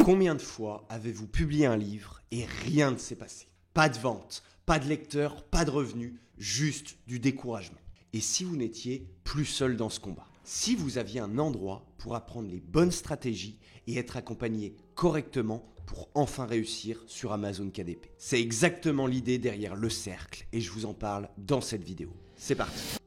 Combien de fois avez-vous publié un livre et rien ne s'est passé? Pas de vente, pas de lecteurs, pas de revenus, juste du découragement. Et si vous n'étiez plus seul dans ce combat? Si vous aviez un endroit pour apprendre les bonnes stratégies et être accompagné correctement pour enfin réussir sur Amazon KDP. C'est exactement l'idée derrière Le Cercle et je vous en parle dans cette vidéo. C'est parti.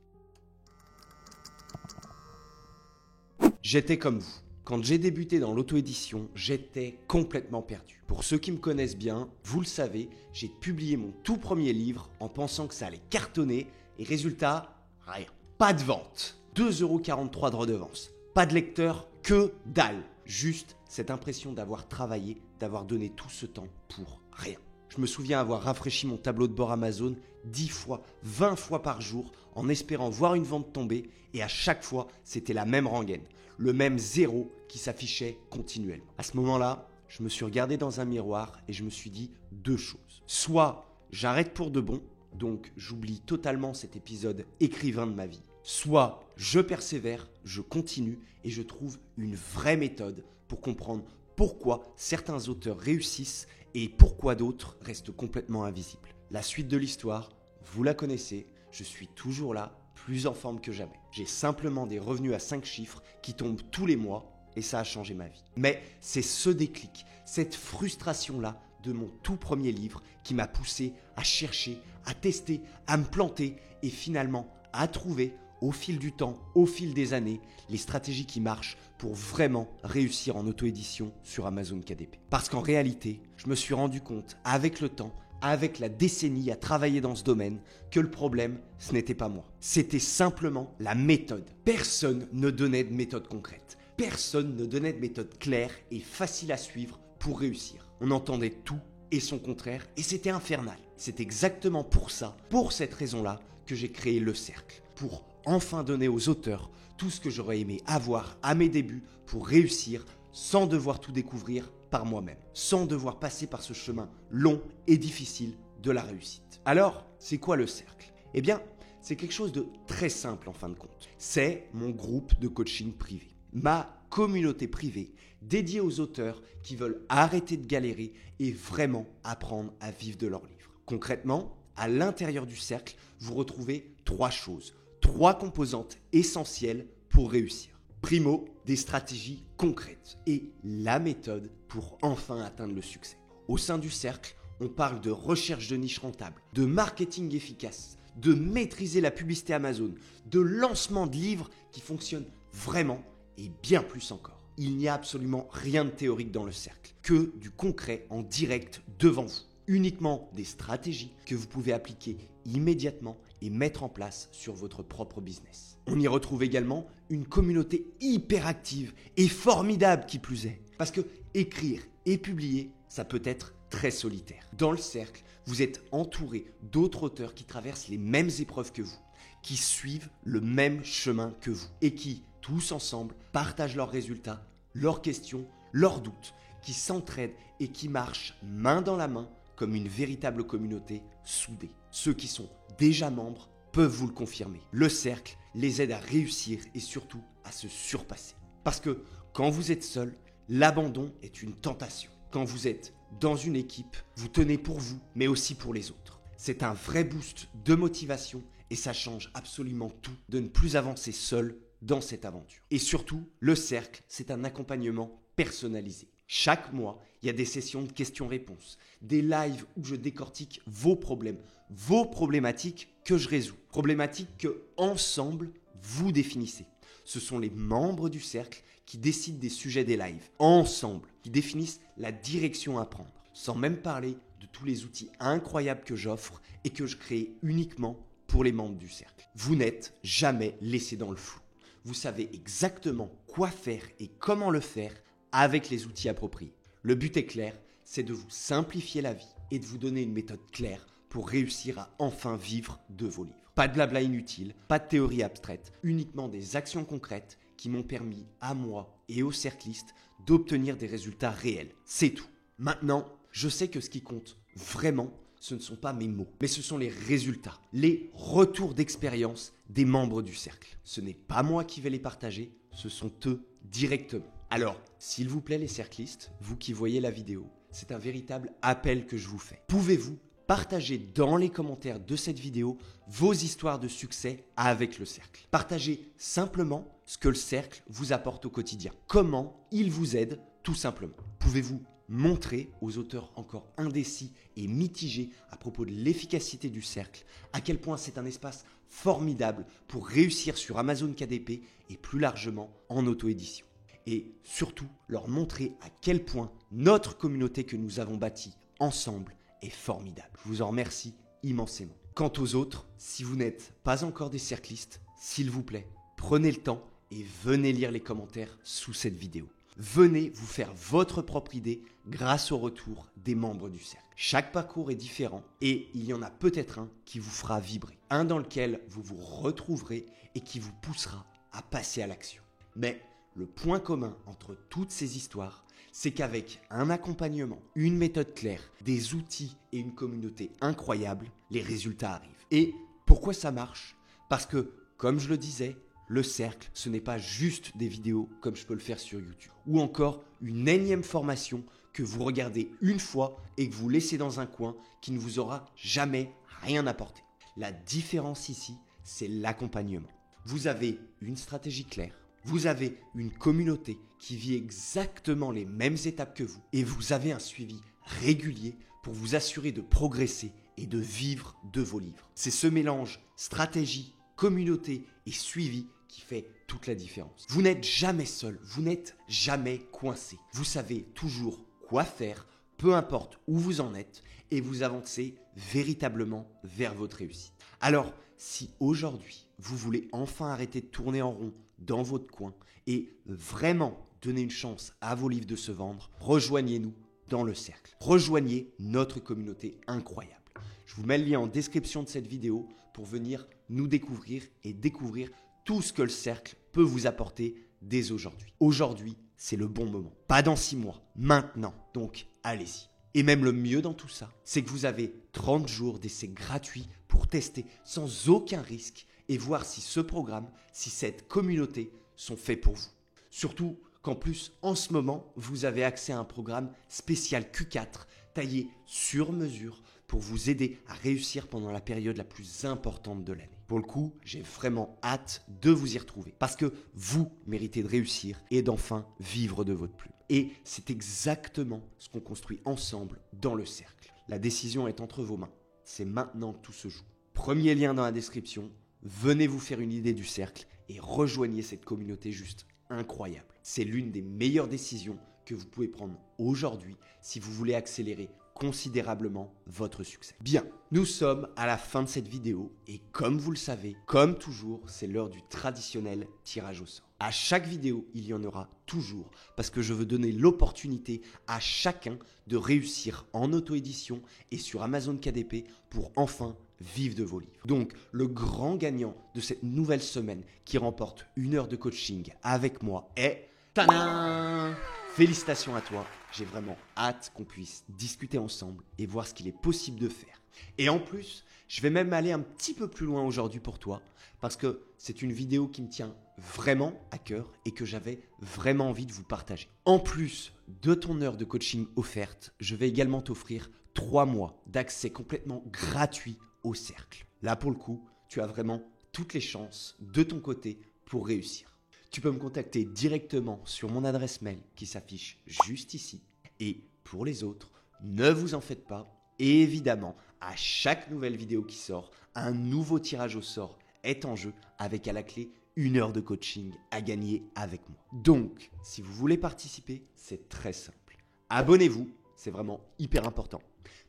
J'étais comme vous. Quand j'ai débuté dans l'auto-édition, j'étais complètement perdu. Pour ceux qui me connaissent bien, vous le savez, j'ai publié mon tout premier livre en pensant que ça allait cartonner et résultat, rien. Pas de vente, 2,43 € de redevance, pas de lecteur, que dalle. Juste cette impression d'avoir travaillé, d'avoir donné tout ce temps pour rien. Je me souviens avoir rafraîchi mon tableau de bord Amazon 10 fois, 20 fois par jour en espérant voir une vente tomber et à chaque fois, c'était la même rengaine, le même zéro qui s'affichait continuellement. À ce moment-là, je me suis regardé dans un miroir et je me suis dit deux choses. Soit j'arrête pour de bon, donc j'oublie totalement cet épisode écrivain de ma vie. Soit je persévère, je continue et je trouve une vraie méthode pour comprendre pourquoi certains auteurs réussissent et pourquoi d'autres restent complètement invisibles. La suite de l'histoire, vous la connaissez, je suis toujours là, plus en forme que jamais. J'ai simplement des revenus à 5 chiffres qui tombent tous les mois et ça a changé ma vie. Mais c'est ce déclic, cette frustration-là de mon tout premier livre qui m'a poussé à chercher, à tester, à me planter et finalement à trouver au fil du temps, au fil des années, les stratégies qui marchent pour vraiment réussir en auto-édition sur Amazon KDP. Parce qu'en réalité, je me suis rendu compte avec le temps, avec la décennie à travailler dans ce domaine, que le problème, ce n'était pas moi. C'était simplement la méthode. Personne ne donnait de méthode concrète. Personne ne donnait de méthode claire et facile à suivre pour réussir. On entendait tout et son contraire et c'était infernal. C'est exactement pour ça, pour cette raison-là, que j'ai créé Le Cercle. Pour enfin donner aux auteurs tout ce que j'aurais aimé avoir à mes débuts pour réussir sans devoir tout découvrir par moi-même, sans devoir passer par ce chemin long et difficile de la réussite. Alors, c'est quoi Le Cercle? Eh bien, c'est quelque chose de très simple en fin de compte. C'est mon groupe de coaching privé, ma communauté privée dédiée aux auteurs qui veulent arrêter de galérer et vraiment apprendre à vivre de leurs livres. Concrètement, à l'intérieur du cercle, vous retrouvez 3 choses. 3 composantes essentielles pour réussir. Primo, des stratégies concrètes et la méthode pour enfin atteindre le succès. Au sein du cercle, on parle de recherche de niche rentable, de marketing efficace, de maîtriser la publicité Amazon, de lancement de livres qui fonctionnent vraiment et bien plus encore. Il n'y a absolument rien de théorique dans le cercle, que du concret en direct devant vous. Uniquement des stratégies que vous pouvez appliquer immédiatement et mettre en place sur votre propre business. On y retrouve également une communauté hyper active et formidable qui plus est. Parce que écrire et publier, ça peut être très solitaire. Dans le cercle, vous êtes entouré d'autres auteurs qui traversent les mêmes épreuves que vous, qui suivent le même chemin que vous et qui, tous ensemble, partagent leurs résultats, leurs questions, leurs doutes, qui s'entraident et qui marchent main dans la main comme une véritable communauté soudée. Ceux qui sont déjà membres peuvent vous le confirmer. Le cercle les aide à réussir et surtout à se surpasser. Parce que quand vous êtes seul, l'abandon est une tentation. Quand vous êtes dans une équipe, vous tenez pour vous, mais aussi pour les autres. C'est un vrai boost de motivation et ça change absolument tout de ne plus avancer seul dans cette aventure. Et surtout, le cercle, c'est un accompagnement personnalisé. Chaque mois, il y a des sessions de questions-réponses, des lives où je décortique vos problèmes, vos problématiques que je résous, problématiques que, ensemble, vous définissez. Ce sont les membres du cercle qui décident des sujets des lives, ensemble, qui définissent la direction à prendre, sans même parler de tous les outils incroyables que j'offre et que je crée uniquement pour les membres du cercle. Vous n'êtes jamais laissés dans le flou. Vous savez exactement quoi faire et comment le faire avec les outils appropriés. Le but est clair, c'est de vous simplifier la vie et de vous donner une méthode claire pour réussir à enfin vivre de vos livres. Pas de blabla inutile, pas de théorie abstraite, uniquement des actions concrètes qui m'ont permis à moi et aux cerclistes d'obtenir des résultats réels. C'est tout. Maintenant, je sais que ce qui compte vraiment, ce ne sont pas mes mots, mais ce sont les résultats, les retours d'expérience des membres du cercle. Ce n'est pas moi qui vais les partager, ce sont eux directement. Alors, s'il vous plaît les cerclistes, vous qui voyez la vidéo, c'est un véritable appel que je vous fais. Pouvez-vous partager dans les commentaires de cette vidéo vos histoires de succès avec le cercle? Partagez simplement ce que le cercle vous apporte au quotidien. Comment il vous aide tout simplement. Pouvez-vous montrer aux auteurs encore indécis et mitigés à propos de l'efficacité du cercle, à quel point c'est un espace formidable pour réussir sur Amazon KDP et plus largement en auto-édition. Et surtout, leur montrer à quel point notre communauté que nous avons bâtie ensemble est formidable. Je vous en remercie immensément. Quant aux autres, si vous n'êtes pas encore des cerclistes, s'il vous plaît, prenez le temps et venez lire les commentaires sous cette vidéo. Venez vous faire votre propre idée grâce au retour des membres du cercle. Chaque parcours est différent et il y en a peut-être un qui vous fera vibrer. Un dans lequel vous vous retrouverez et qui vous poussera à passer à l'action. Mais le point commun entre toutes ces histoires, c'est qu'avec un accompagnement, une méthode claire, des outils et une communauté incroyable, les résultats arrivent. Et pourquoi ça marche? Parce que, comme je le disais, le cercle, ce n'est pas juste des vidéos comme je peux le faire sur YouTube. Ou encore une énième formation que vous regardez une fois et que vous laissez dans un coin qui ne vous aura jamais rien apporté. La différence ici, c'est l'accompagnement. Vous avez une stratégie claire. Vous avez une communauté qui vit exactement les mêmes étapes que vous et vous avez un suivi régulier pour vous assurer de progresser et de vivre de vos livres. C'est ce mélange stratégie, communauté et suivi qui fait toute la différence. Vous n'êtes jamais seul, vous n'êtes jamais coincé. Vous savez toujours quoi faire, peu importe où vous en êtes et vous avancez véritablement vers votre réussite. Alors, si aujourd'hui, vous voulez enfin arrêter de tourner en rond dans votre coin et vraiment donner une chance à vos livres de se vendre, rejoignez-nous dans le cercle. Rejoignez notre communauté incroyable. Je vous mets le lien en description de cette vidéo pour venir nous découvrir et découvrir tout ce que le cercle peut vous apporter dès aujourd'hui. Aujourd'hui, c'est le bon moment. Pas dans 6 mois, maintenant. Donc, allez-y. Et même le mieux dans tout ça, c'est que vous avez 30 jours d'essai gratuit pour tester sans aucun risque et voir si ce programme, si cette communauté sont faits pour vous. Surtout qu'en plus, en ce moment, vous avez accès à un programme spécial Q4 taillé sur mesure pour vous aider à réussir pendant la période la plus importante de l'année. Pour le coup, j'ai vraiment hâte de vous y retrouver parce que vous méritez de réussir et d'enfin vivre de votre plume. Et c'est exactement ce qu'on construit ensemble dans le cercle. La décision est entre vos mains. C'est maintenant que tout se joue. Premier lien dans la description. Venez vous faire une idée du cercle et rejoignez cette communauté juste incroyable. C'est l'une des meilleures décisions que vous pouvez prendre aujourd'hui si vous voulez accélérer considérablement votre succès. Bien, nous sommes à la fin de cette vidéo et comme vous le savez, comme toujours, c'est l'heure du traditionnel tirage au sort. À chaque vidéo, il y en aura toujours parce que je veux donner l'opportunité à chacun de réussir en auto-édition et sur Amazon KDP pour enfin vivre de vos livres. Donc, le grand gagnant de cette nouvelle semaine qui remporte 1 heure de coaching avec moi est... Tadam! Félicitations à toi, j'ai vraiment hâte qu'on puisse discuter ensemble et voir ce qu'il est possible de faire. Et en plus, je vais même aller un petit peu plus loin aujourd'hui pour toi parce que c'est une vidéo qui me tient vraiment à cœur et que j'avais vraiment envie de vous partager. En plus de ton heure de coaching offerte, je vais également t'offrir 3 mois d'accès complètement gratuit au cercle. Là pour le coup, tu as vraiment toutes les chances de ton côté pour réussir. Tu peux me contacter directement sur mon adresse mail qui s'affiche juste ici. Et pour les autres, ne vous en faites pas. Et évidemment, à chaque nouvelle vidéo qui sort, un nouveau tirage au sort est en jeu avec à la clé 1 heure de coaching à gagner avec moi. Donc, si vous voulez participer, c'est très simple. Abonnez-vous, c'est vraiment hyper important.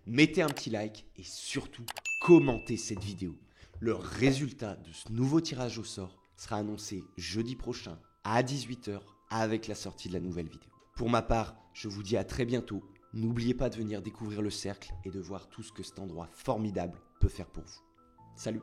Mettez un petit like et surtout, commentez cette vidéo. Le résultat de ce nouveau tirage au sort sera annoncé jeudi prochain à 18 h avec la sortie de la nouvelle vidéo. Pour ma part, je vous dis à très bientôt. N'oubliez pas de venir découvrir le cercle et de voir tout ce que cet endroit formidable peut faire pour vous. Salut!